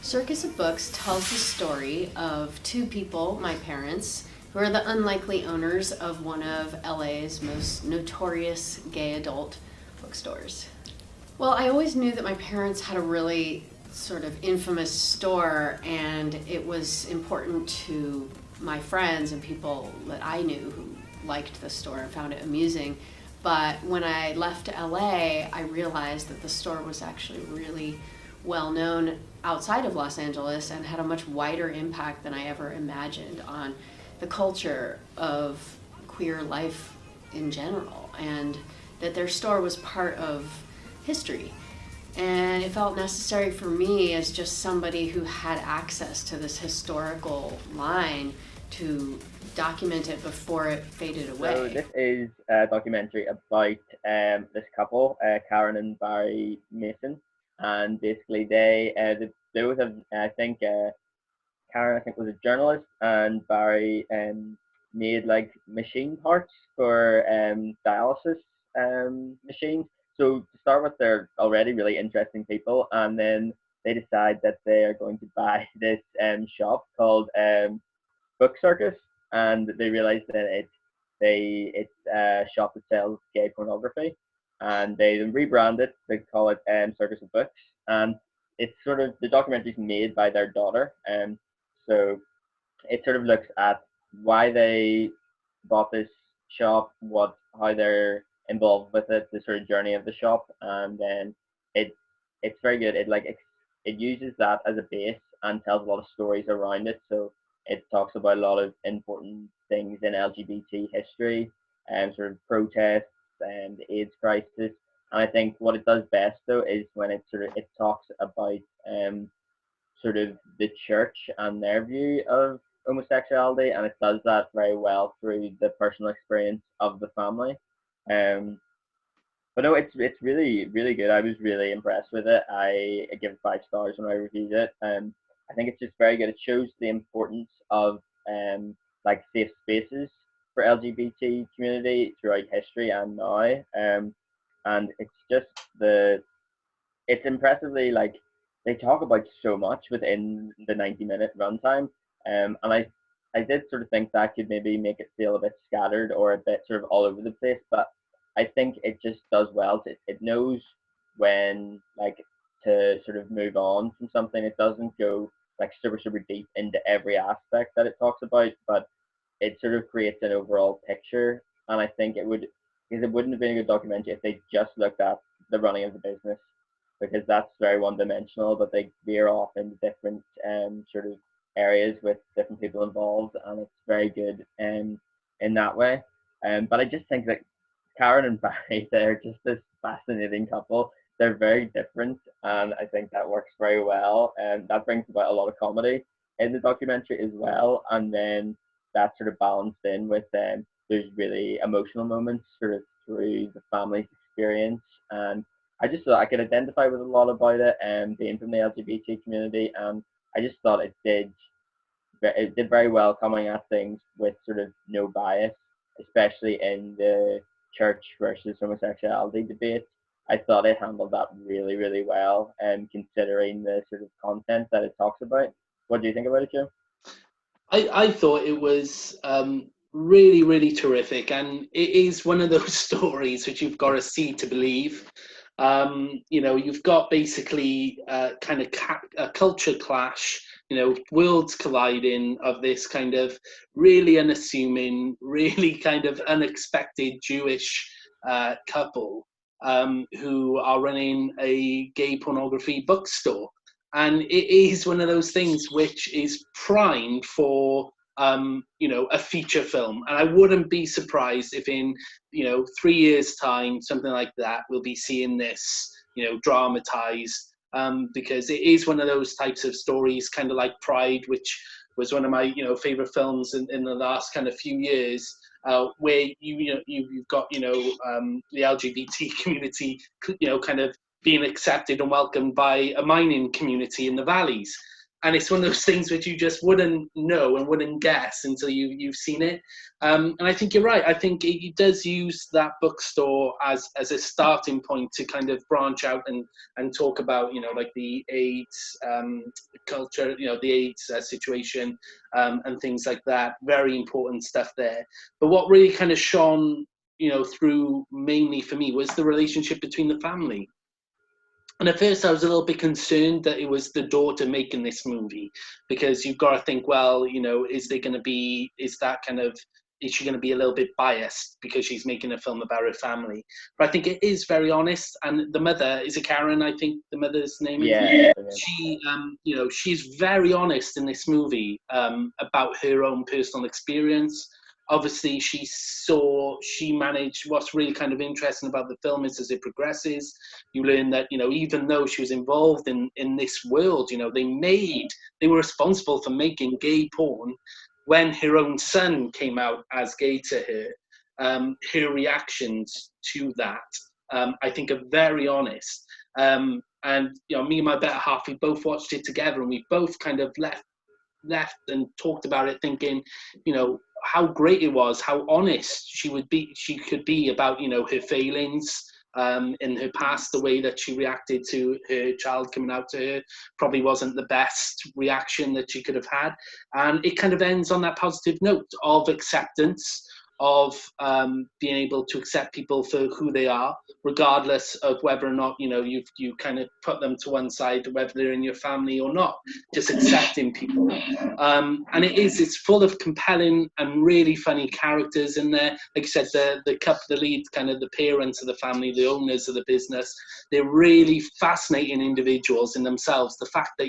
Circus of Books tells the story of two people, my parents, who are the unlikely owners of one of LA's most notorious gay adult bookstores. Well, I always knew that my parents had a really sort of infamous store, and it was important to my friends and people that I knew who liked the store and found it amusing. But when I left LA, I realized that the store was actually really well known outside of Los Angeles and had a much wider impact than I ever imagined on the culture of queer life in general, and that their store was part of history. And it felt necessary for me, as just somebody who had access to this historical line, to document it before it faded So away. this is a documentary about this couple, Karen and Barry Mason, and basically they both have I think Karen I think was a journalist, and Barry made like machine parts for dialysis machines. So to start with, they're already really interesting people, and then they decide that they are going to buy this shop called Book Circus, and they realize that it's a shop that sells gay pornography, and they then rebrand it. They call it Circus of Books, and it's sort of the documentary's made by their daughter, so it sort of looks at why they bought this shop, what how they're involved with it, the sort of journey of the shop, and then it it's very good. It uses that as a base and tells a lot of stories around it. So it talks about a lot of important things in LGBT history and sort of protests and the AIDS crisis. And I think what it does best though is when it talks about sort of the church and their view of homosexuality, and it does that very well through the personal experience of the family. Um, but no, it's really good. I was really impressed with it. I give it 5 stars when I reviewed it. I think it's just very good. It shows the importance of like safe spaces for LGBT community throughout history and now. And it's just the it's impressively like they talk about so much within the 90-minute runtime. And I did sort of think that could maybe make it feel a bit scattered or a bit sort of all over the place, but I think it just does well. It knows when like to sort of move on from something. It doesn't go like super deep into every aspect that it talks about, but it sort of creates an overall picture. And I think it would because it wouldn't have been a good documentary if they just looked at the running of the business because that's very one dimensional, but they veer off into different sort of areas with different people involved, and it's very good in that way. But I just think that Karen and Barry, they're just this fascinating couple. They're very different, and I think that works very well. And that brings about a lot of comedy in the documentary as well. And then that's sort of balanced in with there's really emotional moments sort of through the family's experience, and I just thought I could identify with a lot about it and being from the LGBT community, and I just thought it did very well coming at things with sort of no bias, especially in the church versus homosexuality debate. I thought it handled that really well, and considering the sort of content that it talks about. What do you think about it, Joe? I thought it was really, really terrific. And it is one of those stories which you've got to see to believe. You've got basically kind of a culture clash, worlds colliding of this kind of really unassuming, really kind of unexpected Jewish couple who are running a gay pornography bookstore. And it is one of those things which is primed for a feature film. And I wouldn't be surprised if in 3 years time something like that we'll be seeing this dramatized, because it is one of those types of stories, kind of like Pride, which was one of my favorite films in the last kind of few years, where you've got the LGBT community kind of being accepted and welcomed by a mining community in the valleys. and it's one of those things which you just wouldn't know and wouldn't guess until you've seen it. And I think you're right. I think it does use that bookstore as a starting point to kind of branch out and talk about, like the AIDS culture, the AIDS situation, and things like that. Very important stuff there. But what really kind of shone, through mainly for me was the relationship between the family. And at first I was a little bit concerned that it was the daughter making this movie, because you've got to think, well, is she going to be a little bit biased because she's making a film about her family? But I think it is very honest. And the mother, is it Karen? I think the mother's name is. Yeah. She, she's very honest in this movie about her own personal experience. Obviously, she managed. What's really kind of interesting about the film is, as it progresses, you learn that, even though she was involved in this world, they were responsible for making gay porn. When her own son came out as gay to her, her reactions to that, I think, are very honest. And me and my better half, we both watched it together, and we both kind of left and talked about it thinking, how great it was, how honest she could be about, her failings in her past. The way that she reacted to her child coming out to her probably wasn't the best reaction that she could have had. And it kind of ends on that positive note of acceptance, of being able to accept people for who they are, regardless of whether or not, you kind of put them to one side, whether they're in your family or not, just accepting people. And it's full of compelling and really funny characters in there. Like you said, the lead, kind of the parents of the family, the owners of the business, they're really fascinating individuals in themselves. The fact that,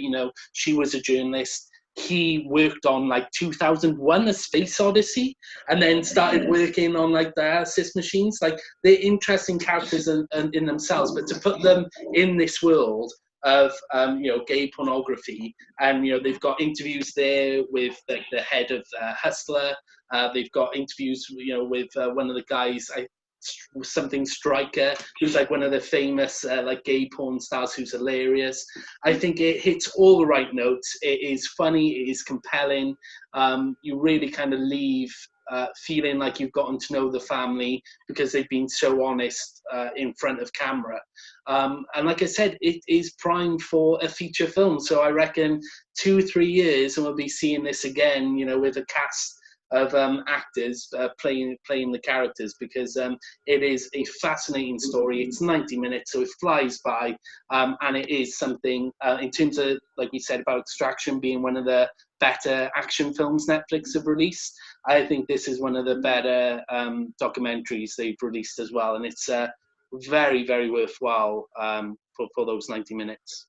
she was a journalist, he worked on 2001 A Space Odyssey, and then started working on dialysis machines. They're interesting characters in themselves, but to put them in this world of gay pornography, and they've got interviews there with the head of Hustler. They've got interviews with one of the guys, something Striker, who's one of the famous gay porn stars, who's hilarious. I think it hits all the right notes. It is funny, it is compelling. You really kind of leave feeling like you've gotten to know the family, because they've been so honest in front of camera. And like I said, it is primed for a feature film. So I reckon 2-3 years and we'll be seeing this again, with a cast of actors playing the characters, because it is a fascinating story. It's 90 minutes, so it flies by, and it is something in terms of, like we said, about Extraction being one of the better action films Netflix have released. I think this is one of the better documentaries they've released as well, and it's very, very worthwhile for those 90 minutes.